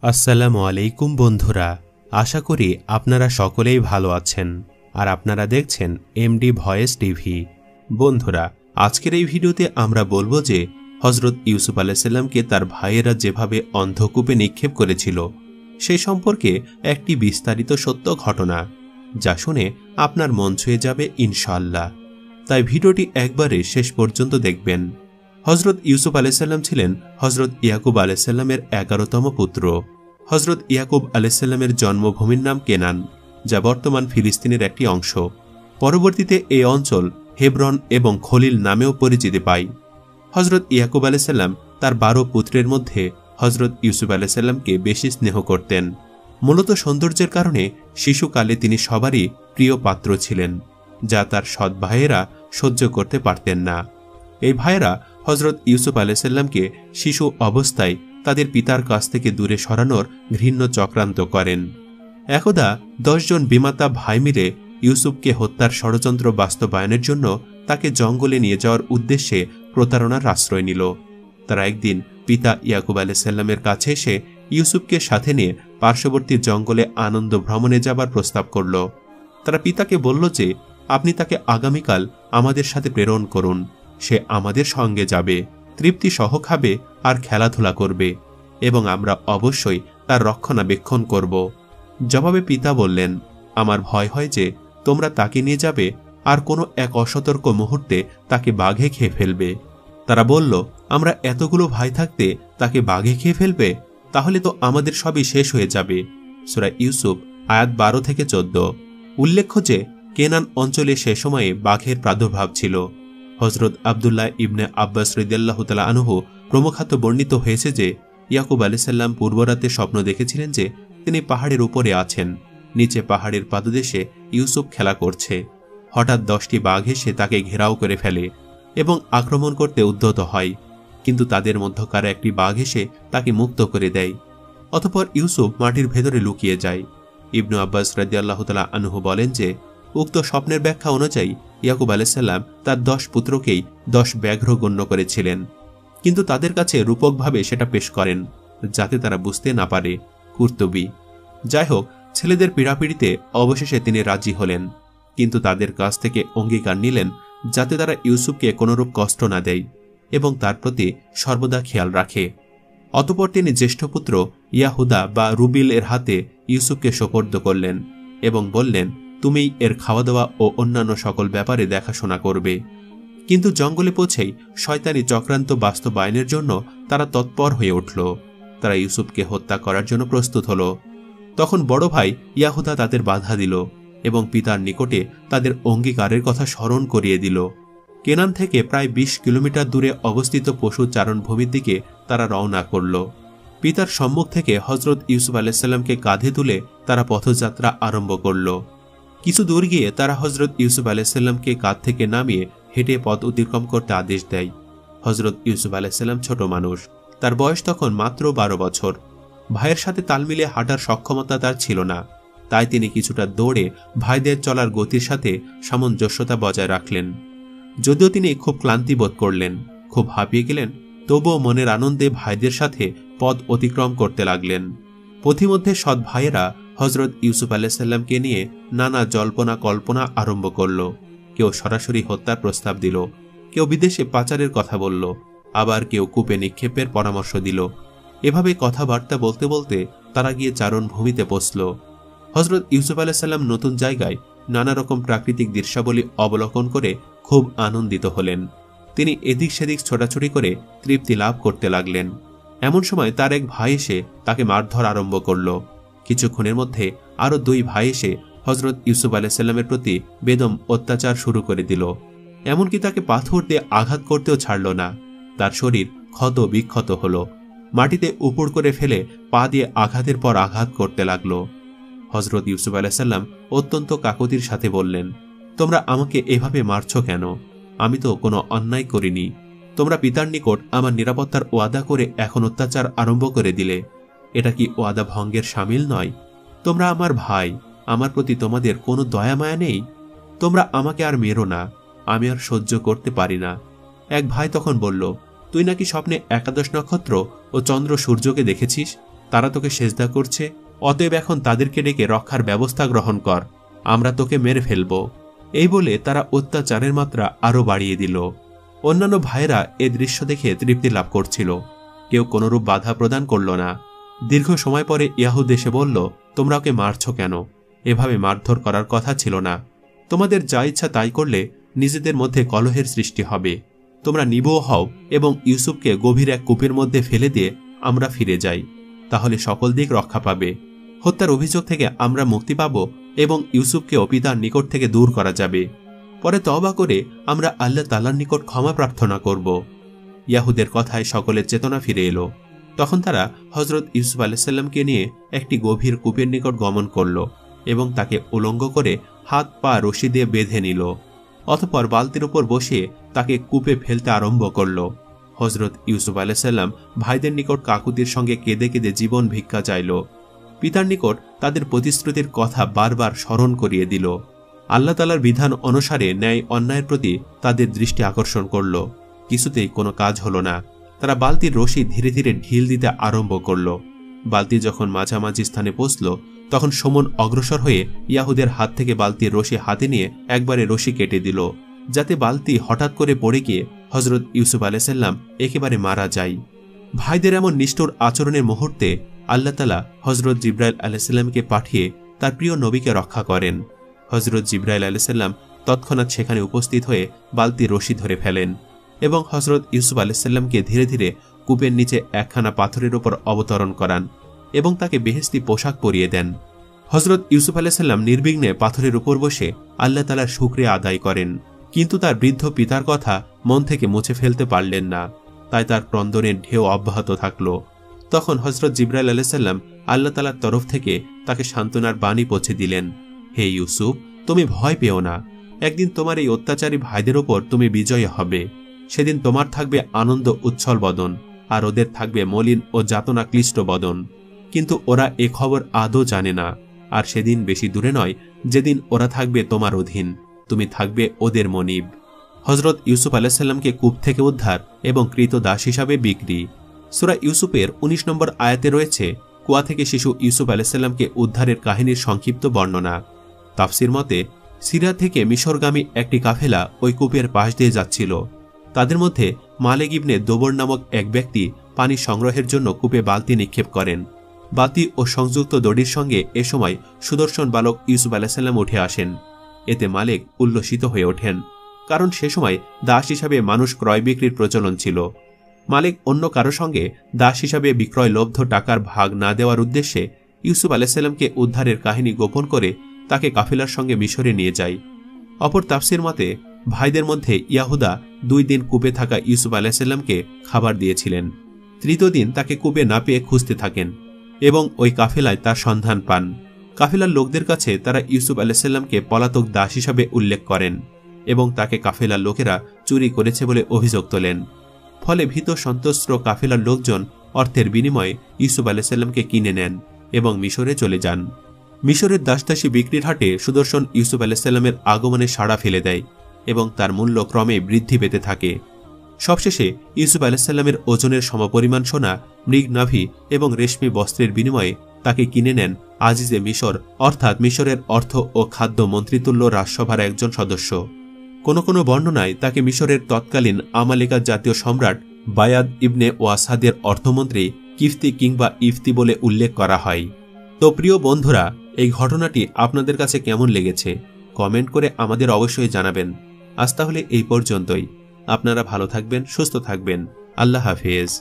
আসসালামু আলাইকুম বন্ধুরা, আশা করি আপনারা সকলেই ভালো আছেন আর আপনারা দেখছেন এমডি ভয়েস টিভি। বন্ধুরা, আজকের এই ভিডিওতে আমরা বলবো যে হযরত ইউসুফ আলাইহিস সালামকে তার ভাইয়েরা যেভাবে অন্ধকূপে নিক্ষেপ করেছিল সেই সম্পর্কে একটি বিস্তারিত সত্য ঘটনা, যা শুনে আপনার মন ছুঁয়ে যাবে ইনশাআল্লাহ। তাই ভিডিওটি একবারে শেষ পর্যন্ত দেখবেন। হযরত ইউসুফ আলাইহিস সালাম ছিলেন হযরত ইয়াকুব আলাইহিস সালামের 11তম পুত্র। হযরত ইয়াকুব আলাইহিস সালামের জন্মভূমির নাম কেনান, যা বর্তমান ফিলিস্তিনের একটি অংশ। পরবর্তীতে এই অঞ্চল হেব্রন এবং খলিল নামেও পরিচিতি পায়। হযরত ইয়াকুব আলাইহিস সালাম তার 12 পুত্রের মধ্যে হযরত ইউসুফ আলাইহিস সালামকে বেশি স্নেহ করতেন। মূলত সৌন্দর্যের কারণে শিশুকালে তিনি সবারই প্রিয় পাত্র ছিলেন, যা তার সৎ ভাইয়েরা সহ্য করতে পারতেন না। এই ভাইয়েরা হযরত ইউসুফ আলাইহিস সালামকে শিশু অবস্থায় তাদের পিতার কাছ থেকে দূরে সরানোর ঘৃণ্য চক্রান্ত করেন। একদা 10 জন বিমাতা ভাই মিলে ইউসুফকে হত্যার ষড়যন্ত্র বাস্তবায়নের জন্য তাকে জঙ্গলে নিয়ে যাওয়ার উদ্দেশ্যে প্রতারণার আশ্রয় নিল। তারা একদিন পিতা ইয়াকুব আলাইহিস সালামের কাছে এসে ইউসুফকে সাথে নিয়ে পার্শ্ববর্তী জঙ্গলে আনন্দ ভ্রমণে যাবার প্রস্তাব করল। তারা পিতাকে বলল যে আপনি তাকে আগামীকাল আমাদের সাথে প্রেরণ করুন, সে আমাদের সঙ্গে যাবে, তৃপ্তি সহ খাবে আর খেলাধুলা করবে এবং আমরা অবশ্যই তার রক্ষণাবেক্ষণ করব। জবাবে পিতা বললেন, আমার ভয় হয় যে তোমরা তাকে নিয়ে যাবে আর কোনো এক অসতর্ক মুহূর্তে তাকে বাঘে খেয়ে ফেলবে। তারা বলল, আমরা এতগুলো ভাই থাকতে তাকে বাঘে খেয়ে ফেলবে, তাহলে তো আমাদের সবই শেষ হয়ে যাবে। সূরা ইউসুফ আয়াত 12 থেকে 14। উল্লেখ্য যে কেনান অঞ্চলে সে সময়ে বাঘের প্রাদুর্ভাব ছিল। হযরত আব্দুল্লাহ ইবনে আব্বাস রাদিয়াল্লাহু তাআলা আনহু প্রমুখাত বর্ণিত হয়েছে যে ইয়াকুব আলাইহিস সালাম পূর্বরাতে স্বপ্ন দেখেছিলেন যে তিনি পাহাড়ের উপরে আছেন, নিচে পাহাড়ের পাদদেশে ইউসুফ খেলা করছে। হঠাৎ 10টি বাঘ এসে তাকে ঘেরাও করে ফেলে এবং আক্রমণ করতে উদ্যত হয়, কিন্তু তাদের মধ্যকার একটি বাঘ এসে তাকে মুক্ত করে দেয়। অতঃপর ইউসুফ মাটির ভেতরে লুকিয়ে যায়। ইবনু আব্বাস রাদিয়াল্লাহু তাআলা আনহু বলেন যে উক্ত স্বপ্নের ব্যাখ্যা অনুযায়ী ইয়াকুব আলাইহিস সালাম তার 10 পুত্রকেই 10 ব্যাঘ্র গণ্য করেছিলেন, কিন্তু তাদের কাছে রূপকভাবে সেটা পেশ করেন যাতে তারা বুঝতে না পারে। কুরতুবী। যাই হোক, ছেলেদের পীড়াপিড়িতে অবশেষে তিনি রাজি হলেন, কিন্তু তাদের কাছ থেকে অঙ্গীকার নিলেন যাতে তারা ইউসুফকে কোনরূপ কষ্ট না দেয় এবং তার প্রতি সর্বদা খেয়াল রাখে। অতঃপর তিনি জ্যেষ্ঠ পুত্র ইয়াহুদা বা রুবিল এর হাতে ইউসুফকে সোপর্দ করলেন এবং বললেন, তুমিই এর খাওয়া দাওয়া ও অন্যান্য সকল ব্যাপারে দেখাশোনা করবে। কিন্তু জঙ্গলে পৌঁছেই শয়তানি চক্রান্ত বাস্তবায়নের জন্য তারা তৎপর হয়ে উঠল। তারা ইউসুফকে হত্যা করার জন্য প্রস্তুত হল। তখন বড় ভাই ইয়াহুদা তাদের বাধা দিল এবং পিতার নিকটে তাদের অঙ্গীকারের কথা স্মরণ করিয়ে দিল। কেনান থেকে প্রায় 20 কিলোমিটার দূরে অবস্থিত পশু চারণভূমির দিকে তারা রওনা করল। পিতার সম্মুখ থেকে হযরত ইউসুফ আলাইহিস সালামকে কাঁধে তুলে তারা পথযাত্রা আরম্ভ করল। কিছু দূর গিয়ে তারা হযরত ইউসুফ আলাইহিস সালামকে কাঁধ থেকে নামিয়ে হেঁটে পথ অতিক্রম করতে আদেশ দেয়। হযরত ইউসুফ আলাইহিস সালাম ছোট মানুষ, তার বয়স তখন মাত্র 12 বছর। ভাইয়ের সাথে তাল মিলিয়ে হাঁটার সক্ষমতা তার ছিল না, তাই তিনি কিছুটা দৌড়ে ভাইদের চলার গতির সাথে সামঞ্জস্যতা বজায় রাখলেন। যদিও তিনি খুব ক্লান্তি বোধ করলেন, খুব হাঁপিয়ে গেলেন, তবুও মনের আনন্দে ভাইদের সাথে পথ অতিক্রম করতে লাগলেন। পথিমধ্যে সৎ ভাইয়েরা হযরত ইউসুফ আলাইহিস সালামকে নিয়ে নানা জল্পনা কল্পনা আরম্ভ করল। কেউ সরাসরি হত্যার প্রস্তাব দিল, কেউ বিদেশে পাচারের কথা বলল, আবার কেউ কূপে নিক্ষেপের পরামর্শ দিল। এভাবে কথাবার্তা বলতে বলতে তারা গিয়ে চারণভূমিতে পৌঁছল। হযরত ইউসুফ আলাইহিস সালাম নতুন জায়গায় নানা রকম প্রাকৃতিক দৃশ্যাবলী অবলোকন করে খুব আনন্দিত হলেন। তিনি এদিক সেদিক ছোটাছুটি করে তৃপ্তি লাভ করতে লাগলেন। এমন সময় তার এক ভাই এসে তাকে মারধর আরম্ভ করল। কিছুক্ষণের মধ্যে আরো 2 ভাই এসে হযরত ইউসুফ আলাইহিস সালামের প্রতি বেদম অত্যাচার শুরু করে দিল। এমনকি তাকে পাথর দিয়ে আঘাত করতেও ছাড়ল না। তার শরীর ক্ষত বিক্ষত হল, মাটিতে উপুড় করে ফেলে পা দিয়ে আঘাতের পর আঘাত করতে লাগলো। হযরত ইউসুফ আলাইহিস সালাম অত্যন্ত কাকুতির সাথে বললেন, তোমরা আমাকে এভাবে মারছ কেন? আমি তো কোনো অন্যায় করিনি। তোমরা পিতার নিকট আমার নিরাপত্তার ওয়াদা করে এখন অত্যাচার আরম্ভ করে দিলে। এটা কি ওয়াদা ভঙ্গের শামিল নয়? তোমরা আমার ভাই, আমার প্রতি তোমাদের কোনো দয়া মায়া নেই? তোমরা আমাকে আর মেরো না, আমি আর সহ্য করতে পারি না। এক ভাই তখন বলল, তুই নাকি স্বপ্নে 11 নক্ষত্র ও চন্দ্র সূর্যকে দেখেছিস, তারা তোকে সেজদা করছে, অতএব এখন তাদেরকে ডেকে রক্ষার ব্যবস্থা গ্রহণ কর, আমরা তোকে মেরে ফেলব। এই বলে তারা অত্যাচারের মাত্রা আরও বাড়িয়ে দিল। অন্যান্য ভাইয়েরা এ দৃশ্য দেখে তৃপ্তি লাভ করছিল, কেউ কোনরূপ বাধা প্রদান করল না। দীর্ঘ সময় পরে ইয়াহুদ এসে বলল, তোমরা ওকে মারছ কেন? এভাবে মারধর করার কথা ছিল না। তোমাদের যা ইচ্ছা তাই করলে নিজেদের মধ্যে কলহের সৃষ্টি হবে। তোমরা নিবও হও এবং ইউসুফকে গভীর এক কূপের মধ্যে ফেলে দিয়ে আমরা ফিরে যাই, তাহলে সকল দিক রক্ষা পাবে। হত্যার অভিযোগ থেকে আমরা মুক্তি পাব এবং ইউসুফকেও পিতার নিকট থেকে দূর করা যাবে। পরে তওবা করে আমরা আল্লাহ তাআলার নিকট ক্ষমা প্রার্থনা করব। ইয়াহুদের কথায় সকলের চেতনা ফিরে এলো। তখন তারা হযরত ইউসুফ আলাইহিস সালামকে নিয়ে একটি গভীর কূপের নিকট গমন করল এবং তাকে উলঙ্গ করে হাত পা রশি দিয়ে বেঁধে নিল। অতঃপর বালতির উপর বসে তাকে কূপে ফেলতে আরম্ভ করল। হযরত ইউসুফ আলাইহিস সালাম ভাইদের নিকট কাকুতির সঙ্গে কেঁদে কেঁদে জীবন ভিক্ষা চাইল। পিতার নিকট তাদের প্রতিশ্রুতির কথা বারবার স্মরণ করিয়ে দিল। আল্লাহ তাআলার বিধান অনুসারে ন্যায় অন্যায়ের প্রতি তাদের দৃষ্টি আকর্ষণ করল। কিছুতেই কোনো কাজ হল না। তারা বালতির রশি ধীরে ধীরে ঢিল দিতে আরম্ভ করল। বালতি যখন মাঝামাঝি স্থানে পৌঁছল, তখন শোমন অগ্রসর হয়ে ইয়াহুদের হাত থেকে বালতির রশি হাতে নিয়ে একবারে রশি কেটে দিল, যাতে বালতি হঠাৎ করে পড়ে গিয়ে হযরত ইউসুফ আলাইহিস সালাম একেবারে মারা যায়। ভাইদের এমন নিষ্ঠুর আচরণের মুহূর্তে আল্লাহ তাআলা হযরত জিবরাইল আলাইহিস সালামকে পাঠিয়ে তার প্রিয় নবীকে রক্ষা করেন। হযরত জিবরাইল আলাইহিস সালাম তৎক্ষণাৎ সেখানে উপস্থিত হয়ে বালতির রশি ধরে ফেলেন এবং হযরত ইউসুফ আলাইহিস সালামকে ধীরে ধীরে কূপের নিচে একখানা পাথরের উপর অবতরণ করান এবং তাকে বেহেশতি পোশাক পরিয়ে দেন। হযরত ইউসুফ আলাইহিস সালাম নির্বিঘ্নে পাথরের উপর বসে আল্লাহ তাআলার শুকরিয়া আদায় করেন, কিন্তু তার বৃদ্ধ পিতার কথা মন থেকে মুছে ফেলতে পারলেন না। তাই তার ক্রন্দনের ঢেউ অব্যাহত থাকল। তখন হযরত জিবরাইল আলাইহিস সালাম আল্লাহ তাআলার তরফ থেকে তাকে সান্ত্বনার বাণী পৌঁছে দিলেন, হে ইউসুফ, তুমি ভয় পেও না। একদিন তোমার এই অত্যাচারী ভাইদের ওপর তুমি বিজয়ী হবে। সেদিন তোমার থাকবে আনন্দ উচ্ছল বদন, আর ওদের থাকবে মলিন ও যাতনা ক্লিষ্ট বদন। কিন্তু ওরা এ খবর আদৌ জানে না। আর সেদিন বেশি দূরে নয় যেদিন ওরা থাকবে তোমার অধীন, তুমি থাকবে ওদের মনিব। হযরত ইউসুফ আলাইহিস সালামকে কূপ থেকে উদ্ধার এবং কৃতদাস হিসাবে বিক্রি। সূরা ইউসুফের ১৯ নম্বর আয়াতে রয়েছে কুয়া থেকে শিশু ইউসুফ আলাইহিস সালামকে উদ্ধারের কাহিনীর সংক্ষিপ্ত বর্ণনা। তাফসির মতে সিরিয়া থেকে মিশরগামী একটি কাফেলা ওই কূপের পাশ দিয়ে যাচ্ছিল। তাদের মধ্যে মালিক ইবনে দোবর নামক এক ব্যক্তি পানি সংগ্রহের জন্য কূপে বালতি নিক্ষেপ করেন। বাতি ও সংযুক্ত দড়ির সঙ্গে এ সময় সুদর্শন বালক ইউসুফ আলাইহিস সালাম উঠে আসেন। এতে মালিক উল্লসিত হয়ে ওঠেন, কারণ সে সময় দাস হিসাবে মানুষ ক্রয় বিক্রির প্রচলন ছিল। মালিক অন্য কারো সঙ্গে দাস হিসাবে বিক্রয়লব্ধ টাকার ভাগ না দেওয়ার উদ্দেশ্যে ইউসুফ আলাইহিস সালামকে উদ্ধারের কাহিনী গোপন করে তাকে কাফেলার সঙ্গে মিশরে নিয়ে যায়। অপর তাফসির মতে ভাইদের মধ্যে ইয়াহুদা 2 দিন কূপে থাকা ইউসুফ আলাইহিস সালামকে খাবার দিয়েছিলেন। তৃতীয় দিন তাকে কূপে না পেয়ে খুঁজতে থাকেন এবং ওই কাফেলায় তার সন্ধান পান। কাফেলার লোকদের কাছে তারা ইউসুফ আলাইহিস সালামকে পলাতক দাস হিসাবে উল্লেখ করেন এবং তাকে কাফেলার লোকেরা চুরি করেছে বলে অভিযোগ তোলেন। ফলে ভীত সন্ত্রস্ত কাফেলার লোকজন অর্থের বিনিময়ে ইউসুফ আলাইহিস সালামকে কিনে নেন এবং মিশরে চলে যান। মিশরের দাসদাসী বিক্রির হাটে সুদর্শন ইউসুফ আলাইহিস সালামের আগমনে সাড়া ফেলে দেয় এবং তার মূল্য ক্রমে বৃদ্ধি পেতে থাকে। সবশেষে ইউসুফ আলাইহিস সালামের ওজনের সমপরিমাণ সোনা, মৃগনাভি এবং রেশমি বস্ত্রের বিনিময়ে তাকে কিনে নেন আজিজে মিশর, অর্থাৎ মিশরের অর্থ ও খাদ্য মন্ত্রিতুল্য রাজসভার একজন সদস্য। কোনো কোনো বর্ণনায় তাকে মিশরের তৎকালীন আমালিকা জাতীয় সম্রাট বায়াদ ইবনে ওয়াসাদের অর্থমন্ত্রী কিফতি কিংবা ইফতি বলে উল্লেখ করা হয়। তো প্রিয় বন্ধুরা, এই ঘটনাটি আপনাদের কাছে কেমন লেগেছে কমেন্ট করে আমাদের অবশ্যই জানাবেন। আজ তাহলে এই পর্যন্তই। আপনারা ভালো থাকবেন, সুস্থ থাকবেন। আল্লাহ হাফেজ।